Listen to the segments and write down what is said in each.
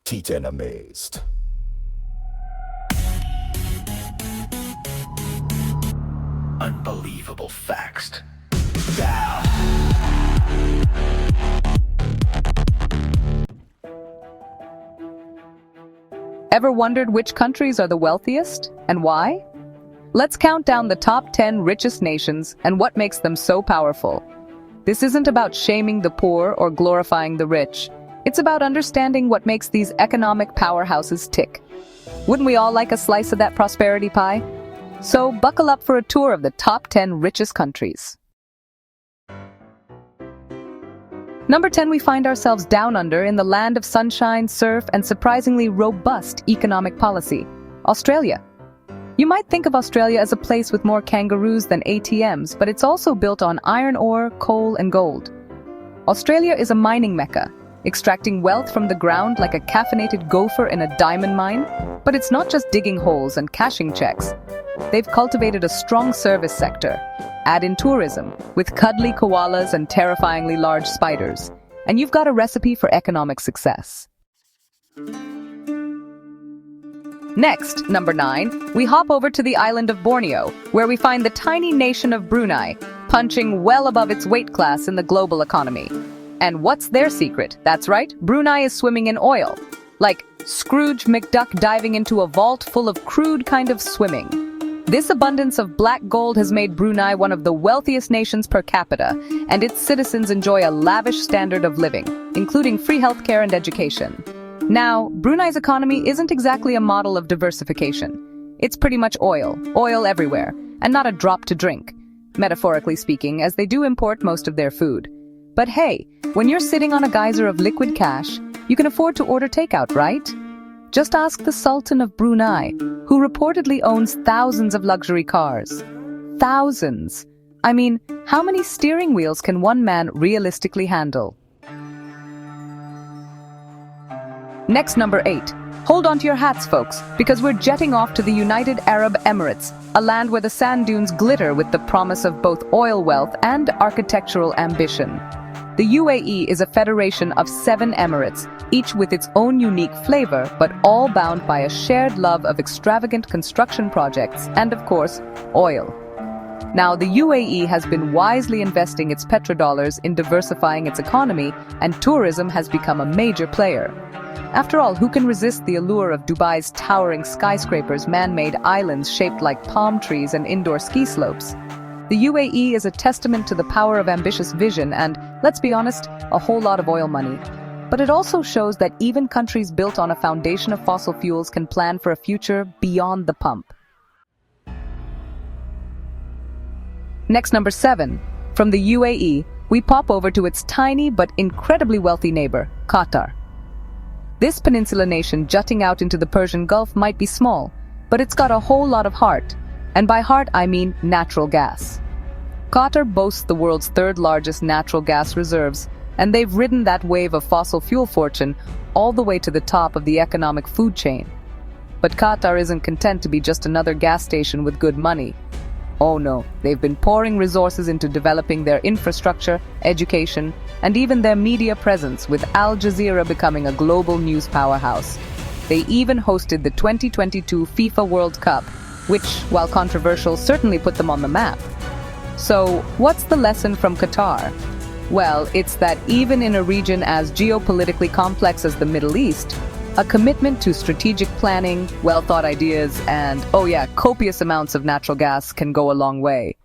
T10 Amazed. Unbelievable facts. Ever wondered which countries are the wealthiest and why? Let's count down the top 10 richest nations and what makes them so powerful. This isn't about shaming the poor or glorifying the rich. It's about understanding what makes these economic powerhouses tick. Wouldn't we all like a slice of that prosperity pie? So buckle up for a tour of the top 10 richest countries. Number 10, we find ourselves down under in the land of sunshine, surf, and surprisingly robust economic policy, Australia. You might think of Australia as a place with more kangaroos than ATMs, but it's also built on iron ore, coal, and gold. Australia is a mining mecca, extracting wealth from the ground like a caffeinated gopher in a diamond mine. But it's not just digging holes and cashing checks. They've cultivated a strong service sector. Add in tourism, with cuddly koalas and terrifyingly large spiders, and you've got a recipe for economic success. Next, number 9, we hop over to the island of Borneo, where we find the tiny nation of Brunei, punching well above its weight class in the global economy. And what's their secret? That's right, Brunei is swimming in oil. Like Scrooge McDuck diving into a vault full of crude kind of swimming. This abundance of black gold has made Brunei one of the wealthiest nations per capita, and its citizens enjoy a lavish standard of living, including free healthcare and education. Now, Brunei's economy isn't exactly a model of diversification. It's pretty much oil everywhere, and not a drop to drink, metaphorically speaking, as they do import most of their food. But hey, when you're sitting on a geyser of liquid cash, you can afford to order takeout, right? Just ask the Sultan of Brunei, who reportedly owns thousands of luxury cars. Thousands! I mean, how many steering wheels can one man realistically handle? Next, number 8. Hold on to your hats, folks, because we're jetting off to the United Arab Emirates, a land where the sand dunes glitter with the promise of both oil wealth and architectural ambition. The UAE is a federation of 7 emirates, each with its own unique flavor, but all bound by a shared love of extravagant construction projects and, of course, oil. Now, the UAE has been wisely investing its petrodollars in diversifying its economy, and tourism has become a major player. After all, who can resist the allure of Dubai's towering skyscrapers, man-made islands shaped like palm trees, and indoor ski slopes? The UAE is a testament to the power of ambitious vision and, let's be honest, a whole lot of oil money. But it also shows that even countries built on a foundation of fossil fuels can plan for a future beyond the pump. Next, number 7. From the UAE, we pop over to its tiny but incredibly wealthy neighbor, Qatar. This peninsula nation jutting out into the Persian Gulf might be small, but it's got a whole lot of heart. And by heart, I mean natural gas. Qatar boasts the world's 3rd largest natural gas reserves, and they've ridden that wave of fossil fuel fortune all the way to the top of the economic food chain. But Qatar isn't content to be just another gas station with good money. Oh no, they've been pouring resources into developing their infrastructure, education, and even their media presence, with Al Jazeera becoming a global news powerhouse. They even hosted the 2022 FIFA World Cup, which, while controversial, certainly put them on the map. So, what's the lesson from Qatar? Well, it's that even in a region as geopolitically complex as the Middle East, a commitment to strategic planning, well-thought ideas, and, oh yeah, copious amounts of natural gas can go a long way.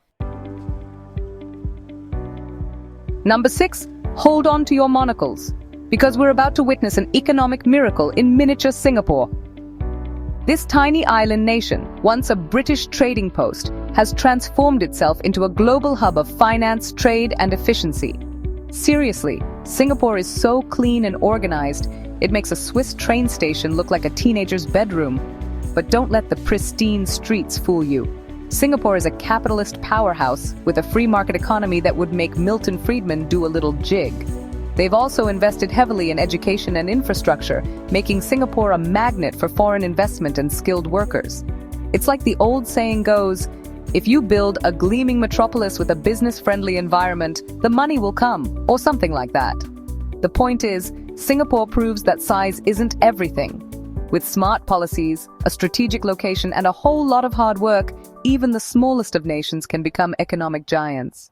Number 6, hold on to your monocles, because we're about to witness an economic miracle in miniature Singapore. This tiny island nation, once a British trading post, has transformed itself into a global hub of finance, trade, and efficiency. Seriously, Singapore is so clean and organized, it makes a Swiss train station look like a teenager's bedroom. But don't let the pristine streets fool you. Singapore is a capitalist powerhouse with a free market economy that would make Milton Friedman do a little jig. They've also invested heavily in education and infrastructure, making Singapore a magnet for foreign investment and skilled workers. It's like the old saying goes, if you build a gleaming metropolis with a business-friendly environment, the money will come, or something like that. The point is, Singapore proves that size isn't everything. With smart policies, a strategic location, and a whole lot of hard work, even the smallest of nations can become economic giants.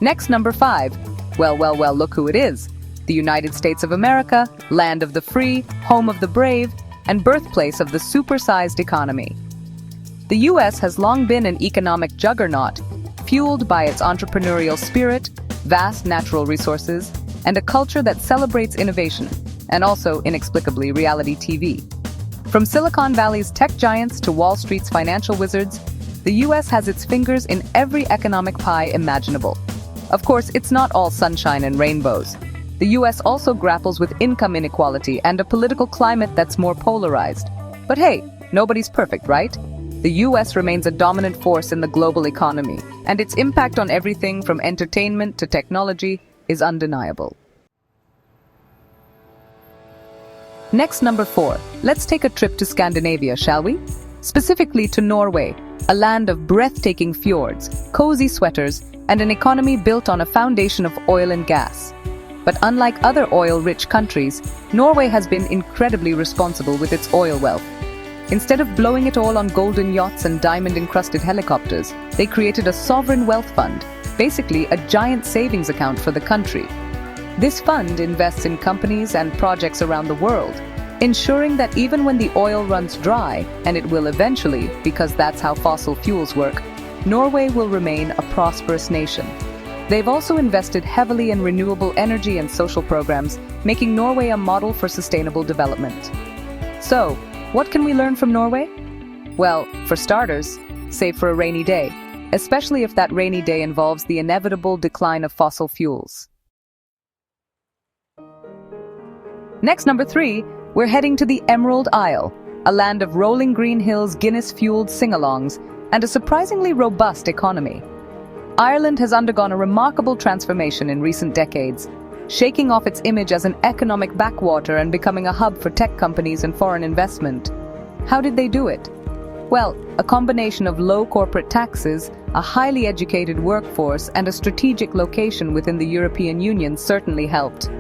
Next, number 5. Well, look who it is. The United States of America, land of the free, home of the brave, and birthplace of the supersized economy. The US has long been an economic juggernaut, fueled by its entrepreneurial spirit, vast natural resources, and a culture that celebrates innovation, and also, inexplicably, reality TV. From Silicon Valley's tech giants to Wall Street's financial wizards, the US has its fingers in every economic pie imaginable. Of course, it's not all sunshine and rainbows. The US also grapples with income inequality and a political climate that's more polarized. But hey, nobody's perfect, right? The US remains a dominant force in the global economy, and its impact on everything from entertainment to technology is undeniable. Next, number 4. Let's take a trip to Scandinavia, shall we? Specifically to Norway, a land of breathtaking fjords, cozy sweaters, and an economy built on a foundation of oil and gas. But unlike other oil-rich countries, Norway has been incredibly responsible with its oil wealth. Instead of blowing it all on golden yachts and diamond-encrusted helicopters, they created a sovereign wealth fund, basically a giant savings account for the country. This fund invests in companies and projects around the world, ensuring that even when the oil runs dry, and it will eventually, because that's how fossil fuels work, Norway will remain a prosperous nation. They've also invested heavily in renewable energy and social programs, making Norway a model for sustainable development. So, what can we learn from Norway? Well, for starters, save for a rainy day, especially if that rainy day involves the inevitable decline of fossil fuels. Next, number 3, we're heading to the Emerald Isle, a land of rolling green hills, Guinness-fueled sing-alongs, and a surprisingly robust economy. Ireland has undergone a remarkable transformation in recent decades, shaking off its image as an economic backwater and becoming a hub for tech companies and foreign investment. How did they do it? Well, a combination of low corporate taxes, a highly educated workforce, and a strategic location within the European Union certainly helped.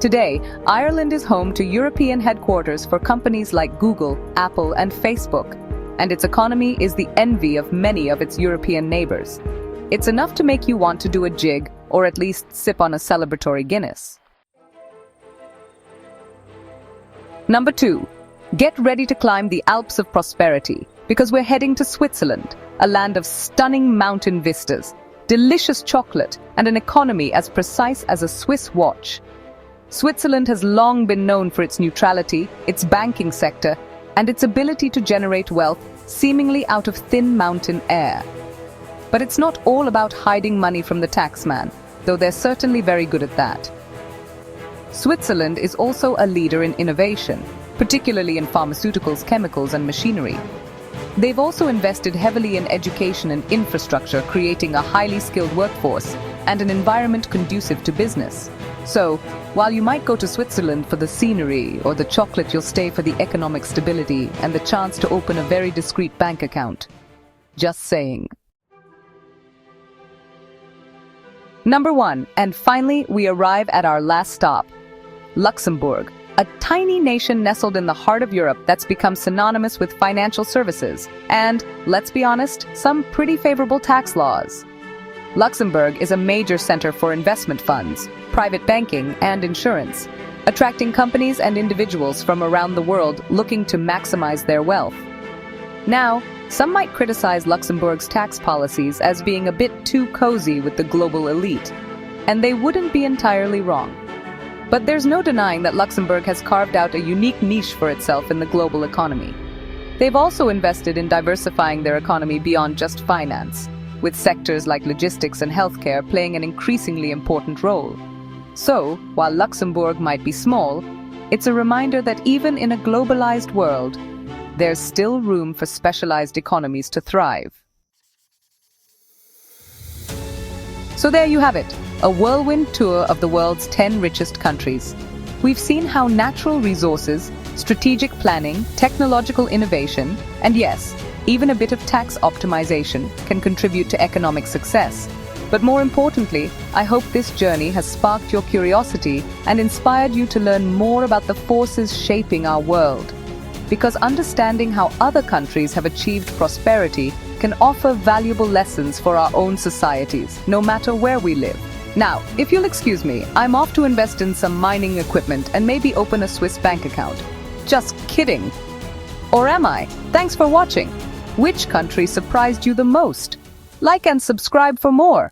Today, Ireland is home to European headquarters for companies like Google, Apple, and Facebook, and its economy is the envy of many of its European neighbors. It's enough to make you want to do a jig, or at least sip on a celebratory Guinness. Number 2. Get ready to climb the Alps of prosperity, because we're heading to Switzerland, a land of stunning mountain vistas, delicious chocolate, and an economy as precise as a Swiss watch. Switzerland has long been known for its neutrality, its banking sector, and its ability to generate wealth seemingly out of thin mountain air. But it's not all about hiding money from the taxman, though they're certainly very good at that. Switzerland is also a leader in innovation, particularly in pharmaceuticals, chemicals, and machinery. They've also invested heavily in education and infrastructure, creating a highly skilled workforce and an environment conducive to business. So, while you might go to Switzerland for the scenery or the chocolate, you'll stay for the economic stability and the chance to open a very discreet bank account. Just saying. Number 1, and finally we arrive at our last stop, Luxembourg, a tiny nation nestled in the heart of Europe that's become synonymous with financial services and, let's be honest, some pretty favorable tax laws. Luxembourg is a major center for investment funds, private banking, and insurance, attracting companies and individuals from around the world looking to maximize their wealth. Now, some might criticize Luxembourg's tax policies as being a bit too cozy with the global elite, and they wouldn't be entirely wrong. But there's no denying that Luxembourg has carved out a unique niche for itself in the global economy. They've also invested in diversifying their economy beyond just finance, with sectors like logistics and healthcare playing an increasingly important role. So, while Luxembourg might be small, it's a reminder that even in a globalized world, there's still room for specialized economies to thrive. So there you have it, a whirlwind tour of the world's 10 richest countries. We've seen how natural resources, strategic planning, technological innovation, and yes, even a bit of tax optimization can contribute to economic success. But more importantly, I hope this journey has sparked your curiosity and inspired you to learn more about the forces shaping our world. Because understanding how other countries have achieved prosperity can offer valuable lessons for our own societies, no matter where we live. Now, if you'll excuse me, I'm off to invest in some mining equipment and maybe open a Swiss bank account. Just kidding. Or am I? Thanks for watching. Which country surprised you the most? Like and subscribe for more.